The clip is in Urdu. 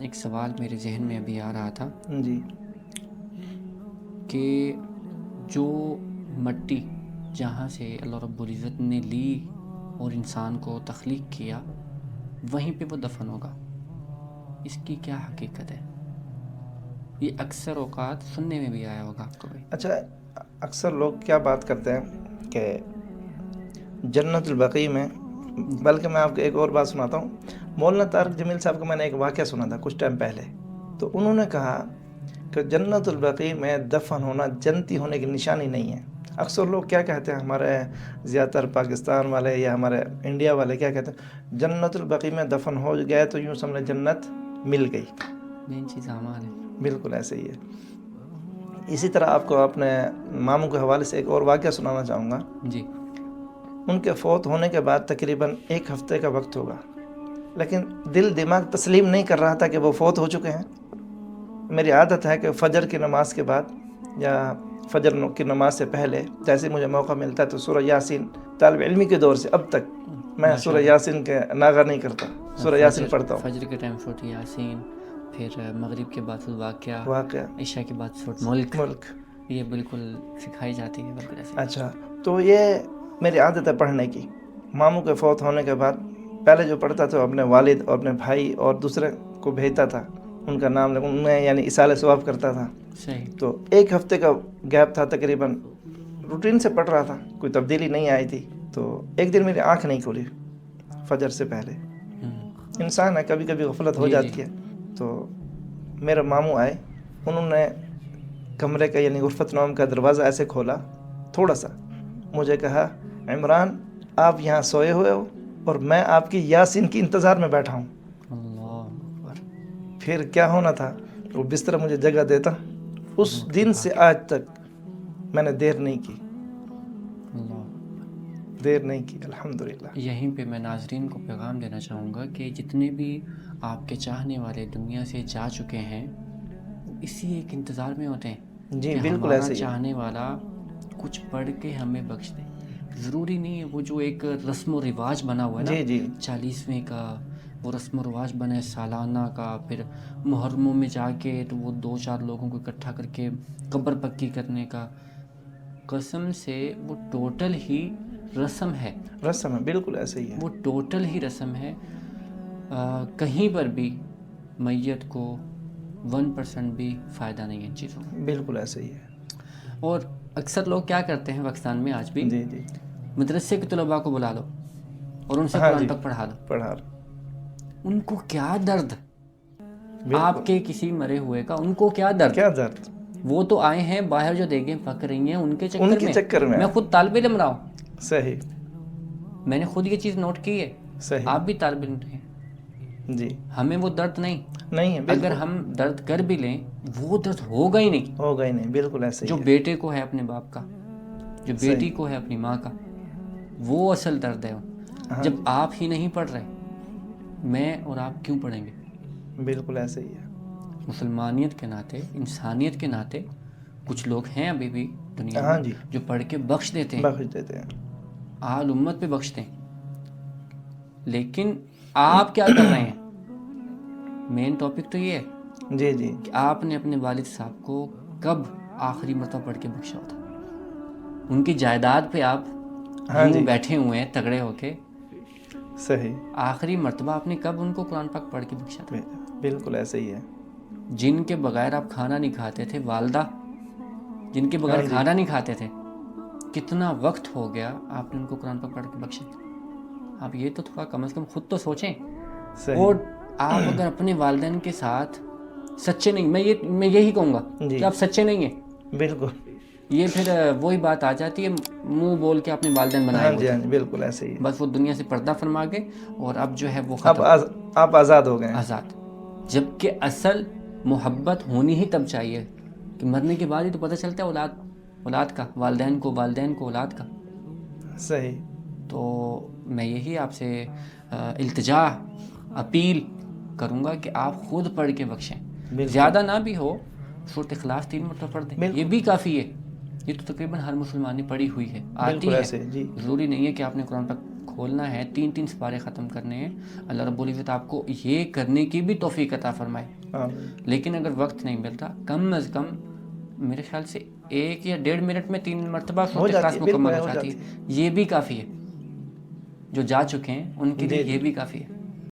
ایک سوال میرے ذہن میں ابھی آ رہا تھا جی کہ جو مٹی جہاں سے اللہ رب العزت نے لی اور انسان کو تخلیق کیا وہیں پہ وہ دفن ہوگا، اس کی کیا حقیقت ہے؟ یہ اکثر اوقات سننے میں بھی آیا ہوگا آپ کو بھی۔ اچھا، اکثر لوگ کیا بات کرتے ہیں کہ جنت البقیع میں، بلکہ میں آپ کو ایک اور بات سناتا ہوں۔ مولانا طارق جمیل صاحب کا میں نے ایک واقعہ سنا تھا کچھ ٹائم پہلے، تو انہوں نے کہا کہ جنت البقیع میں دفن ہونا جنتی ہونے کی نشانی نہیں ہے۔ اکثر لوگ کیا کہتے ہیں، ہمارے زیادہ تر پاکستان والے یا ہمارے انڈیا والے کیا کہتے ہیں، جنت البقیع میں دفن ہو گئے تو یوں سمجھے جنت مل گئی۔ مین چیز اعمال ہے۔ بالکل ایسے ہی ہے۔ اسی طرح آپ کو اپنے ماموں کے حوالے سے ایک اور واقعہ سنانا چاہوں گا۔ جی ان کے فوت ہونے کے بعد تقریباً 1 ہفتے کا وقت ہوگا، لیکن دل دماغ تسلیم نہیں کر رہا تھا کہ وہ فوت ہو چکے ہیں۔ میری عادت ہے کہ فجر کی نماز کے بعد یا فجر کی نماز سے پہلے جیسے مجھے موقع ملتا ہے تو سورہ یاسین، طالب علمی کے دور سے اب تک میں سورہ یاسین کے ناغہ نہیں کرتا، سورہ یاسین پڑھتا ہوں۔ فجر کے ٹائم سورۃ یاسین، پھر مغرب کے بعد واقعہ، عشاء کے بعد سورۃ ملک، یہ بالکل سکھائی جاتی ہے بالکل ایسے۔ اچھا، تو یہ میری عادت ہے پڑھنے کی۔ ماموں کے فوت ہونے کے بعد پہلے جو پڑھتا تھا اپنے والد اور اپنے بھائی اور دوسرے کو بھیجتا تھا، ان کا نام ان میں یعنی اصالہ ثواب کرتا تھا۔ صحیح۔ تو 1 ہفتے کا گیپ تھا تقریباً، روٹین سے پڑھ رہا تھا، کوئی تبدیلی نہیں آئی تھی۔ تو ایک دن میری آنکھ نہیں کھلی فجر سے پہلے، انسان ہے کبھی کبھی غفلت ہو جاتی ہے۔ تو میرے ماموں آئے، انہوں نے کمرے کا یعنی غرفت نوم کا دروازہ ایسے کھولا تھوڑا سا، مجھے کہا عمران آپ یہاں سوئے ہوئے ہو اور میں آپ کی یاسین کی انتظار میں بیٹھا ہوں۔ اللہ اکبر۔ پھر کیا ہونا تھا، وہ بستر مجھے جگہ دیتا۔ اس دن سے آج تک میں نے دیر نہیں کی، دیر نہیں کی، الحمدللہ۔ یہیں پہ میں ناظرین کو پیغام دینا چاہوں گا کہ جتنے بھی آپ کے چاہنے والے دنیا سے جا چکے ہیں اسی ایک انتظار میں ہوتے ہیں جی کہ بالکل ہمارا ایسے ہی ہے۔ چاہنے والا کچھ پڑھ کے ہمیں بخش دے۔ ضروری نہیں ہے وہ جو ایک رسم و رواج بنا ہوا ہے نا، جی 40ویں کا وہ رسم و رواج بنا ہے، سالانہ کا، پھر محرموں میں جا کے تو وہ 2-4 لوگوں کو اکٹھا کر کے قبر پکی کرنے کا، قسم سے وہ ٹوٹل ہی رسم ہے، رسم ہے، بالکل ایسے ہی ہے، وہ ٹوٹل ہی رسم ہے۔ کہیں پر بھی میت کو 1% بھی فائدہ نہیں ہے ان چیزوں میں، بالکل ایسے ہی ہے۔ اور اکثر لوگ کیا کرتے ہیں پاکستان میں آج بھی، جی مدرسے کے طلباء کو بلا لو اور ان سے ہاں قرآن جی، تک پڑھا دو، پڑھا ان کو کیا درد، بالکل، آپ کے کسی مرے ہوئے کا ان کو کیا درد، کیا درد، وہ تو آئے ہیں باہر جو دیگیں پک رہی ہیں ان کے ان کے چکر چکر میں میں خود طالب علم رہا ہوں، صحیح میں نے خود یہ چیز نوٹ کی ہے، صحیح، آپ بھی طالب علم ہیں، جی ہمیں وہ درد نہیں ہے، اگر بالکل ہم درد کر بھی لیں وہ درد ہوگا ہی نہیں ہوگا ہی نہیں، بالکل ایسے جو ہی ہے، بیٹے کو ہے اپنے باپ کا، جو بیٹی صحیح، کو ہے اپنی ماں کا، وہ اصل درد ہے۔ ہاں جب جی، آپ ہی نہیں پڑھ رہے میں اور آپ کیوں پڑھیں گے؟ بالکل ایسے ہی ہے، مسلمانیت کے ناطے، انسانیت کے ناطے کچھ لوگ ہیں ابھی بھی دنیا ہاں میں جی، جو پڑھ کے بخش دیتے ہیں، بخش دیتے ہیں، آل امت پہ بخشتے ہیں، لیکن آپ کیا کر رہے ہیں؟ مین ٹاپک تو یہ ہے جی کہ آپ نے اپنے والد صاحب کو کب آخری مرتبہ پڑھ کے بخشا ہوتا، ان کی جائیداد پہ آپ ہاں یوں جی، بیٹھے ہوئے ہیں تگڑے ہو کے، صحیح، آخری مرتبہ آپ نے کب ان کو قرآن پاک پڑھ کے بخشا تھا؟ بالکل ایسے ہی ہے، جن کے بغیر آپ کھانا نہیں کھاتے تھے، والدہ جن کے بغیر ہاں جی، کھانا نہیں کھاتے تھے، کتنا وقت ہو گیا آپ نے ان کو قرآن پاک پڑھ کے بخشا؟ آپ یہ تو تھوڑا کم از کم خود تو سوچیں، صحیح، اور آپ اگر اپنے والدین کے ساتھ سچے نہیں، میں یہی کہوں گا جی کہ آپ سچے نہیں ہیں، بالکل، یہ پھر وہی بات آ جاتی ہے، منہ بول کے اپنے والدین بنائے ہاں ہوئے جی، تھے، ہاں جی، بالکل ایسے ہی ہے، بس وہ دنیا سے پردہ فرما گئے اور اب جو ہے وہ اب ختم، آپ آزاد ہو گئے ہیں، آزاد، جبکہ اصل محبت ہونی ہی تب چاہیے کہ مرنے کے بعد ہی تو پتہ چلتا ہے اولاد کا، والدین کو اولاد کا۔ صحیح، تو میں یہی آپ سے التجا اپیل کروں گا کہ آپ خود پڑھ کے بخشیں، بالکل، زیادہ نہ بھی ہو سورۃ اخلاص 3 مرتبہ پڑھ دیں، یہ بالکل، بھی کافی ہے، یہ تو تقریباً ہر مسلمان نے پڑھی ہوئی ہے، آتی بالکل ہے، ایسے جی، ضروری نہیں ہے کہ آپ نے قرآن پاک کھولنا ہے, 3 سپارے ختم کرنے ہیں, اللہ رب العزت آپ کو یہ کرنے کی بھی توفیق عطا فرمائے. لیکن اگر وقت نہیں ملتا, کم از کم میرے خیال سے 1 یا 1.5 منٹ میں 3 مرتبہ سورۃ اخلاص مکمل ہو جاتی ہے. یہ بھی کافی ہے, جو جا چکے ہیں ان کے لیے یہ بھی کافی ہے.